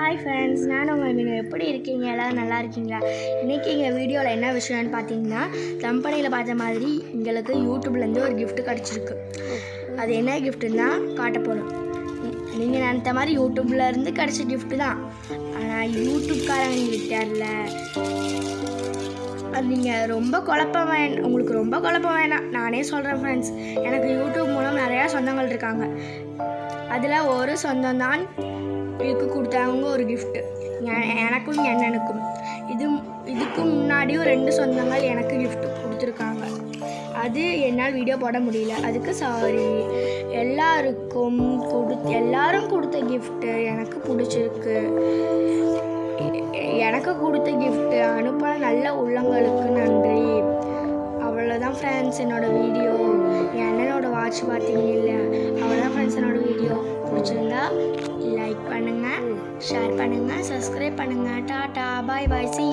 Hi friends, நான் உங்கள் மீன். எப்படி இருக்கீங்க? எல்லோரும் நல்லா இருக்கீங்களா? இன்றைக்கி எங்கள் வீடியோவில் என்ன விஷயம்னு பார்த்தீங்கன்னா, கம்பெனியில் பார்த்த மாதிரி எங்களுக்கு யூடியூப்லேருந்து ஒரு கிஃப்ட் கிடச்சிருக்கு. அது என்ன கிஃப்ட்டுன்னு தான் காட்ட போகிறோம். நீங்கள் நினைத்த மாதிரி யூடியூப்லேருந்து கிடச்ச கிஃப்ட்டு தான். ஆனால் யூடியூப்காரங்களுக்கு தெரில. அது நீங்கள் உங்களுக்கு ரொம்ப குழப்பம் வேணாம். நானே சொல்கிறேன் ஃப்ரெண்ட்ஸ், எனக்கு யூடியூப் மூலம் நிறையா சொந்தங்கள் இருக்காங்க. அதில் ஒரு சொந்தம் தான் இதுக்கு கொடுத்தாங்க ஒரு கிஃப்ட்டு, எனக்கும் அண்ணனுக்கும். இதுக்கு முன்னாடியும் 2 சொந்தங்கள் எனக்கு கிஃப்ட் கொடுத்துருக்காங்க. அது என்னால் வீடியோ போட முடியல, அதுக்கு சாரி. எல்லாரும் கொடுத்த கிஃப்ட்டு எனக்கு பிடிச்சிருக்கு. எனக்கு கொடுத்த கிஃப்ட்டு அனுப்ப நல்ல உள்ளங்களுக்கு நன்றி. அவ்வளோதான் ஃப்ரெண்ட்ஸ் என்னோடய வீடியோ. என் அண்ணனோட வாட்ச் பார்த்தீங்க இல்லை, அவ்வளோதான் ஃப்ரெண்ட்ஸ் என்னோடய வீடியோ. பிடிச்சிருந்தா லைக் பண்ணுங்கள், ஷேர் பண்ணுங்கள், சப்ஸ்கிரைப் பண்ணுங்கள். டாட்டா, பாய் பாய், சி.